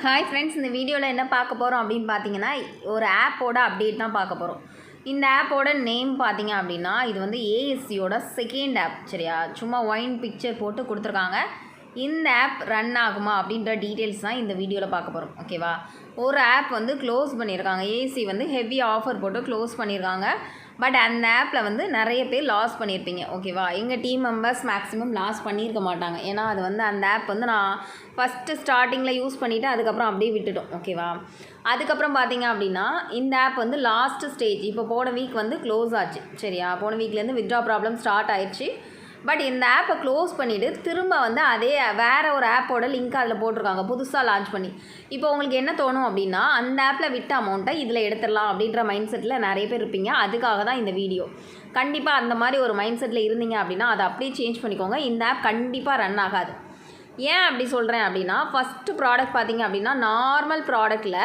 Hi friends, இந்த வீடியோவில் என்ன பார்க்க போகிறோம் அப்படின்னு பார்த்தீங்கன்னா, ஒரு ஆப்போட அப்டேட் தான் பார்க்க போகிறோம். இந்த ஆப்போட நேம் பார்த்தீங்க அப்படின்னா, இது வந்து ஏஎஸ்சியோட செகண்ட் ஆப். சரியா? சும்மா ஒயின் பிக்சர் போட்டு கொடுத்துருக்காங்க. இந்த ஆப் ரன் ஆகுமா அப்படின்ற டீட்டெயில்ஸ் தான் இந்த வீடியோவில் பார்க்க போகிறோம். ஓகேவா? ஒரு ஆப் வந்து க்ளோஸ் பண்ணியிருக்காங்க. ஏஎஸ்சி வந்து ஹெவி ஆஃபர் போட்டு க்ளோஸ் பண்ணியிருக்காங்க. பட் அந்த ஆப்பில் வந்து நிறைய பேர் லாஸ் பண்ணியிருப்பீங்க. ஓகேவா? எங்கள் டீம் மெம்பர்ஸ் மேக்ஸிமம் லாஸ் பண்ணியிருக்க மாட்டாங்க. ஏன்னா அது வந்து அந்த ஆப் வந்து நான் ஃபஸ்ட்டு ஸ்டார்டிங்கில் யூஸ் பண்ணிவிட்டு அதுக்கப்புறம் அப்படியே விட்டுட்டோம். ஓகேவா? அதுக்கப்புறம் பார்த்தீங்க அப்படின்னா, இந்த ஆப் வந்து லாஸ்ட்டு ஸ்டேஜ். இப்போ போன வீக் வந்து க்ளோஸ் ஆச்சு. சரியா? போன வீக்லேருந்து வித்ட்ரா ப்ராப்ளம் ஸ்டார்ட் ஆயிடுச்சு. பட் இந்த ஆப்பை க்ளோஸ் பண்ணிவிட்டு திரும்ப வந்து அதே வேறு ஒரு ஆப்போட லிங்க் அதில் போட்டிருக்காங்க, புதுசாக லான்ச் பண்ணி. இப்போ உங்களுக்கு என்ன தோணும் அப்படின்னா, அந்த ஆப்பில் விட்ட அமௌண்ட்டை இதில் எடுத்துடலாம் அப்படின்ற மைண்ட் செட்டில் நிறைய பேர் இருப்பீங்க. அதுக்காக தான் இந்த வீடியோ. கண்டிப்பாக அந்த மாதிரி ஒரு மைண்ட் செட்டில் இருந்தீங்க அப்படின்னா அதை அப்படியே சேஞ்ச் பண்ணிக்கோங்க. இந்த ஆப் கண்டிப்பாக ரன் ஆகாது. ஏன் அப்படி சொல்கிறேன் அப்படின்னா, ஃபஸ்ட்டு ப்ராடக்ட் பார்த்தீங்க அப்படின்னா, நார்மல் ப்ராடக்ட்டில்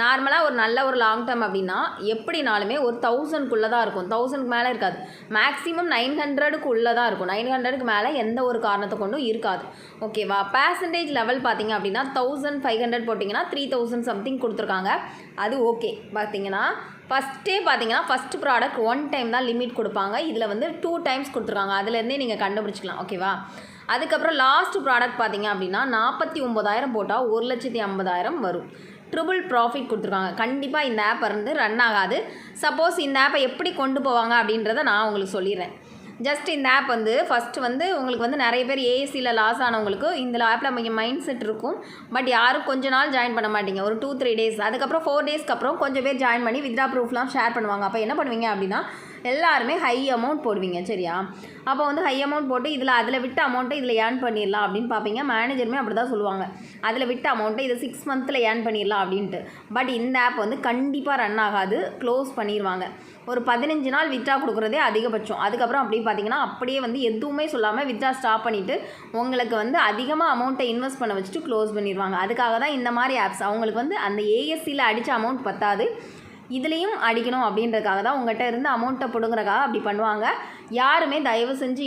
நார்மலாக ஒரு நல்ல ஒரு லாங் டேர்ம் அப்படின்னா எப்படினாலுமே ஒரு 1000க்குள்ளே தான் இருக்கும். 1000க்கு மேலே இருக்காது. மேக்ஸிமம் 900க்குள்ளே தான் இருக்கும். 900க்கு மேலே எந்த ஒரு காரணத்தை கொண்டும் இருக்காது. ஓகேவா? பர்சன்டேஜ் லெவல் பார்த்தீங்க அப்படின்னா 1500 போட்டிங்கன்னா 3000 சம்திங் கொடுத்துருக்காங்க. அது ஓகே. பார்த்தீங்கன்னா ஃபஸ்ட்டு ப்ராடக்ட் 1 டைம் தான் லிமிட் கொடுப்பாங்க. இதில் வந்து 2 டைம்ஸ் கொடுத்துருக்காங்க. அதுலேருந்தே நீங்கள் கண்டுபிடிச்சிக்கலாம். ஓகேவா? அதுக்கப்புறம் லாஸ்ட் ப்ராடக்ட் பார்த்தீங்க அப்படின்னா 49,000 போட்டால் 1,50,000 வரும். ட்ரிபிள் ப்ராஃபிட் கொடுத்துருக்காங்க. கண்டிப்பாக இந்த ஆப் வந்து ரன் ஆகாது. சப்போஸ் இந்த ஆப்பை எப்படி கொண்டு போவாங்க அப்படின்றத நான் உங்களுக்கு சொல்லிடுறேன். ஜஸ்ட் இந்த ஆப் வந்து ஃபஸ்ட்டு வந்து உங்களுக்கு வந்து நிறைய பேர் ஏஎஸ்சியில் லாஸ் ஆனவங்களுக்கு இந்த ஆப்பில் மைண்ட் செட் இருக்கும். பட் யாரும் கொஞ்ச நாள் ஜாயின் பண்ண மாட்டீங்க. ஒரு 2-3 டேஸ். அதுக்கப்புறம் 4 டேஸ்க்கு அப்புறம் கொஞ்சம் பேர் ஜாயின் பண்ணி வித்ட்ரா ப்ரூஃப்லாம் ஷேர் பண்ணுவாங்க. அப்போ என்ன பண்ணுவீங்க அப்படின்னா, எல்லாருமே ஹை அமௌண்ட் போடுவீங்க. சரியா? அப்போ வந்து ஹை அமௌண்ட் போட்டு அதில் விட்ட அமௌண்ட்டை இதில் ஏர்ன் பண்ணிடலாம் அப்படின்னு பார்ப்பீங்க. மேனேஜருமே அப்படி தான் சொல்லுவாங்க. அதில் விட்ட அமௌண்ட்டை இதை 6 மந்த்தில் ஏர்ன் பண்ணிடலாம் அப்படின்ட்டு. பட் இந்த ஆப் வந்து கண்டிப்பாக ரன் ஆகாது. க்ளோஸ் பண்ணிடுவாங்க. ஒரு 15 நாள் வித்ட்ரா கொடுக்குறதே அதிகபட்சம். அதுக்கப்புறம் அப்படி பார்த்தீங்கன்னா அப்படியே வந்து எதுவுமே சொல்லாமல் வித்ட்ரா ஸ்டாப் பண்ணிவிட்டு உங்களுக்கு வந்து அதிகமாக அமௌண்ட்டை இன்வெஸ்ட் பண்ண வச்சுட்டு க்ளோஸ் பண்ணிடுவாங்க. அதுக்காக தான் இந்த மாதிரி ஆப்ஸ். அவங்களுக்கு வந்து அந்த ஏஎஸ்சியில் அடித்த அமௌண்ட் பத்தாது, இதுலேயும் அடிக்கணும் அப்படின்றதுக்காக தான் உங்கள்கிட்ட இருந்து அமௌண்ட்டை பிடுங்குறக்காக அப்படி பண்ணுவாங்க. யாருமே தயவு செஞ்சு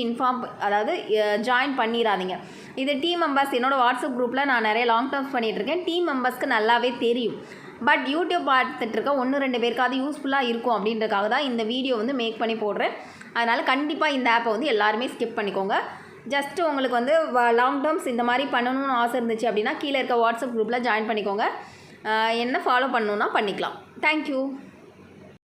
ஜாயின் பண்ணிடாதீங்க. இது டீம் மெம்பர்ஸ் என்னோடய வாட்ஸ்அப் குரூப்பில் நான் நிறைய லாங் டேர்ம்ஸ் பண்ணிகிட்ருக்கேன். டீம் மெம்பர்ஸ்க்கு நல்லாவே தெரியும். பட் யூடியூப் பார்த்துட்ருக்க 1-2 பேருக்காவது யூஸ்ஃபுல்லாக இருக்கும் அப்படின்றதுக்காக தான் இந்த வீடியோ வந்து மேக் பண்ணி போடுறேன். அதனால் கண்டிப்பாக இந்த ஆப்பை வந்து எல்லாருமே ஸ்கிப் பண்ணிக்கோங்க. ஜஸ்ட்டு உங்களுக்கு வந்து லாங் டேர்ம்ஸ் இந்த மாதிரி பண்ணணும்னு ஆசை இருந்துச்சு அப்படின்னா கீழே இருக்க வாட்ஸ்அப் குரூப்பில் ஜாயின் பண்ணிக்கோங்க. என்ன ஃபாலோ பண்ணணுன்னா பண்ணிக்கலாம். தேங்க்யூ.